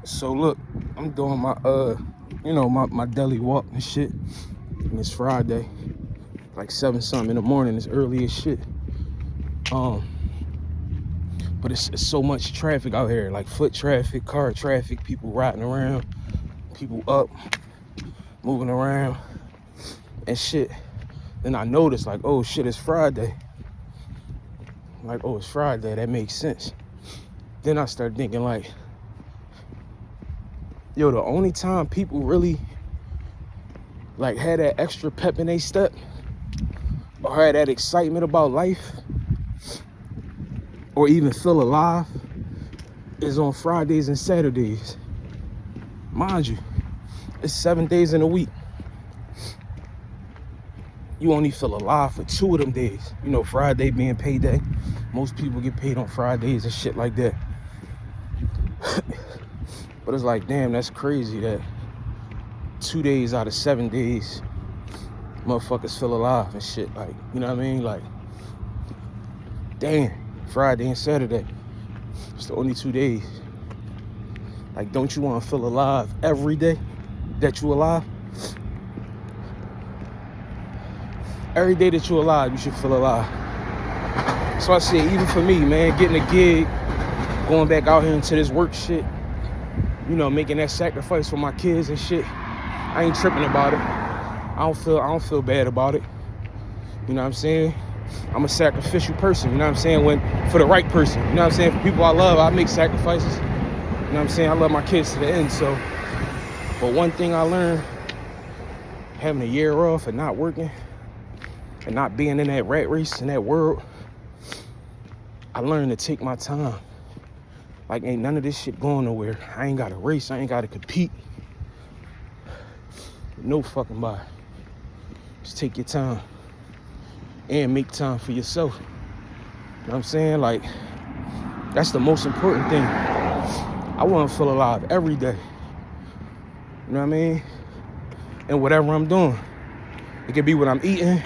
So look, I'm doing my my daily walk and shit. And it's Friday, like 7 something in the morning. It's early as shit. But it's so much traffic out here, like foot traffic, car traffic, people riding around, people up, moving around and shit. Then I noticed like, oh shit, it's Friday. Like, oh, it's Friday, that makes sense. Then I started thinking like, yo, the only time people really like had that extra pep in their step or had that excitement about life or even feel alive is on Fridays and Saturdays. Mind you, it's 7 days in a week. You only feel alive for 2 of them days. You know, Friday being payday. Most people get paid on Fridays and shit like that. But it's like, damn, that's crazy that 2 days out of 7 days, motherfuckers feel alive and shit. Like, you know what I mean? Like, damn, Friday and Saturday. It's the only 2 days. Like, don't you want to feel alive every day that you alive? Every day that you alive, you should feel alive. So I say, even for me, man, getting a gig, going back out here into this work shit, you know, making that sacrifice for my kids and shit, I ain't tripping about it. I don't feel bad about it. You know what I'm saying? I'm a sacrificial person, you know what I'm saying? For the right person, you know what I'm saying? For people I love, I make sacrifices. You know what I'm saying? I love my kids to the end, so. But one thing I learned, having a year off and not working and not being in that rat race in that world, I learned to take my time. Like, ain't none of this shit going nowhere. I ain't got to race. I ain't got to compete. No fucking body. Just take your time and make time for yourself. You know what I'm saying? Like, that's the most important thing. I want to feel alive every day. You know what I mean? And whatever I'm doing. It could be what I'm eating.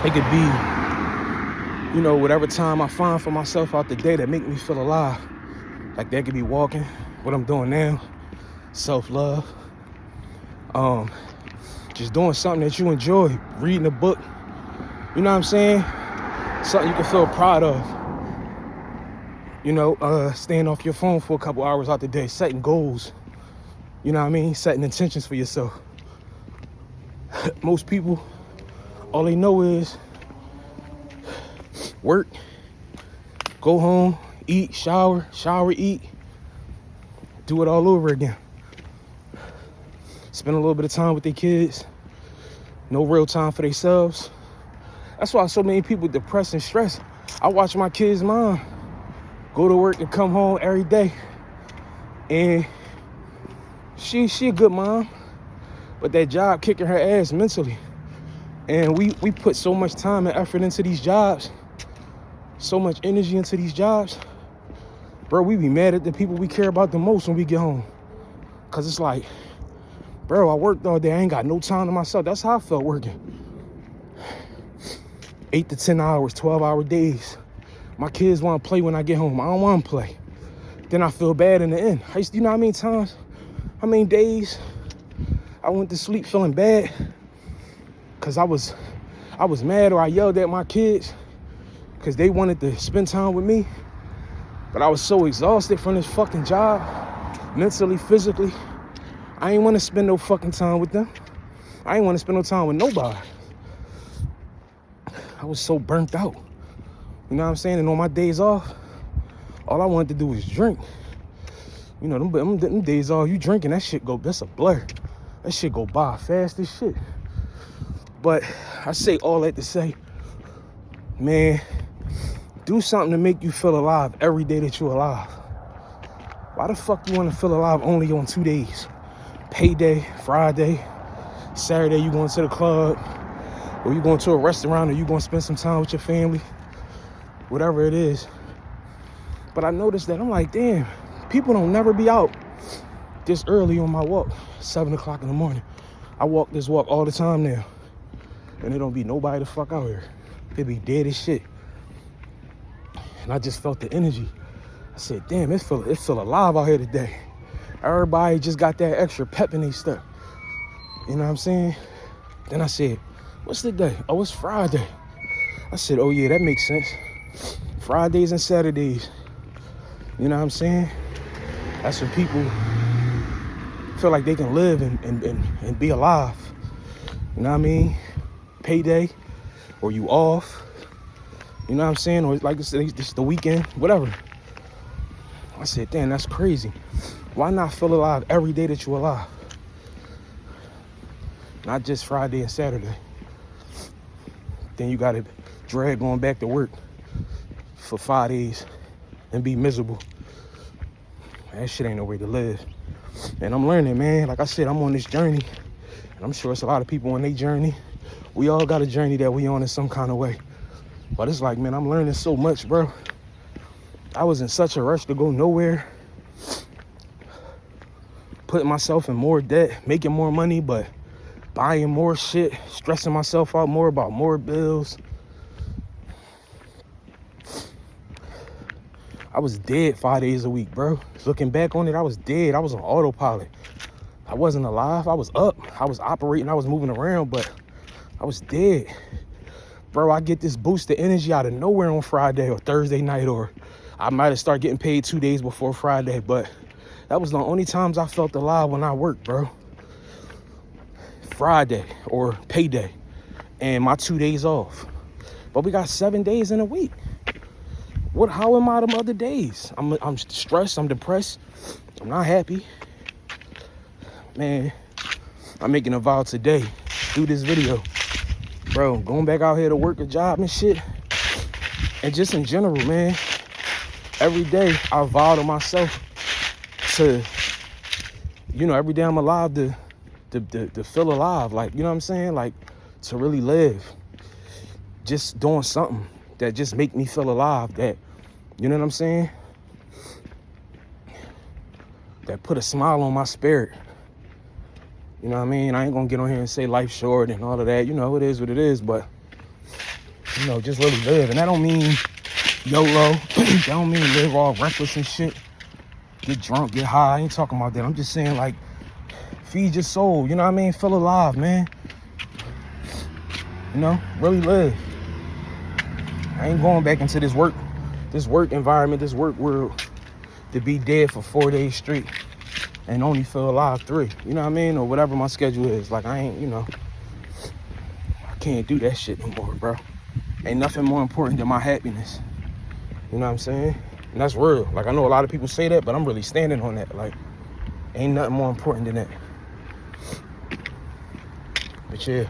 It could be, you know, whatever time I find for myself out the day that make me feel alive. Like, that could be walking, what I'm doing now, self-love. Just doing something that you enjoy, reading a book. You know what I'm saying? Something you can feel proud of. You know, staying off your phone for a couple hours out the day, setting goals. You know what I mean? Setting intentions for yourself. Most people, all they know is work, go home, eat, shower, eat, do it all over again. Spend a little bit of time with their kids. No real time for themselves. That's why so many people depressed and stressed. I watch my kid's mom go to work and come home every day. And she a good mom, but that job kicking her ass mentally. And we put so much time and effort into these jobs, so much energy into these jobs. Bro, we be mad at the people we care about the most when we get home. Cause it's like, bro, I worked all day, I ain't got no time to myself. That's how I felt working. 8 to 10 hours, 12-hour days. My kids want to play when I get home. I don't want to play. Then I feel bad in the end. You know how many times, how many days I went to sleep feeling bad because I was mad, or I yelled at my kids because they wanted to spend time with me. But I was so exhausted from this fucking job, mentally, physically. I ain't want to spend no fucking time with them. I ain't want to spend no time with nobody. I was so burnt out. You know what I'm saying? And on my days off, all I wanted to do was drink. You know, them days off, you drinking, that's a blur. That shit go by fast as shit. But I say all that to say, man, do something to make you feel alive every day that you're alive. Why the fuck you want to feel alive only on 2 days? Payday, Friday, Saturday you going to the club, or you going to a restaurant, or you going to spend some time with your family, whatever it is. But I noticed that I'm like, damn, people don't never be out this early on my walk, 7 o'clock in the morning. I walk this walk all the time now, and there don't be nobody the fuck out here. They be dead as shit. And I just felt the energy. I said, damn, it feel alive out here today. Everybody just got that extra pep in their step. You know what I'm saying? Then I said, what's the day? Oh, it's Friday. I said, oh yeah, that makes sense. Fridays and Saturdays. You know what I'm saying? That's when people feel like they can live and be alive. You know what I mean? Payday, or you off. You know what I'm saying? Or it's like it's the weekend, whatever. I said, damn, that's crazy. Why not feel alive every day that you're alive? Not just Friday and Saturday. Then you gotta drag going back to work for 5 days and be miserable. That shit ain't no way to live. And I'm learning, man. Like I said, I'm on this journey. And I'm sure it's a lot of people on their journey. We all got a journey that we on in some kind of way. But it's like, man, I'm learning so much, bro. I was in such a rush to go nowhere. Putting myself in more debt, making more money, but buying more shit, stressing myself out more about more bills. I was dead 5 days a week, bro. Looking back on it, I was dead. I was on autopilot. I wasn't alive. I was up. I was operating. I was moving around, but I was dead. Bro, I get this boost of energy out of nowhere on Friday or Thursday night, or I might have started getting paid 2 days before Friday, but that was the only times I felt alive when I worked, bro. Friday or payday and my 2 days off. But we got 7 days in a week. How am I them other days? I'm stressed, I'm depressed, I'm not happy. Man, I'm making a vow today, do this video. Bro, going back out here to work a job and shit. And just in general, man, every day I vow to myself to, you know, every day I'm alive to feel alive. Like, you know what I'm saying? Like, to really live. Just doing something that just make me feel alive. That, you know what I'm saying? That put a smile on my spirit. You know what I mean? I ain't gonna get on here and say life's short and all of that. You know, it is what it is, but, you know, just really live. And that don't mean YOLO. That don't mean live all reckless and shit. Get drunk, get high. I ain't talking about that. I'm just saying, like, feed your soul. You know what I mean? Feel alive, man. You know, really live. I ain't going back into this work environment, this work world, to be dead for 4 days straight and only feel alive 3. You know what I mean? Or whatever my schedule is. Like, I ain't, you know, I can't do that shit no more, bro. Ain't nothing more important than my happiness. You know what I'm saying? And that's real. Like, I know a lot of people say that, but I'm really standing on that. Like, ain't nothing more important than that. But yeah.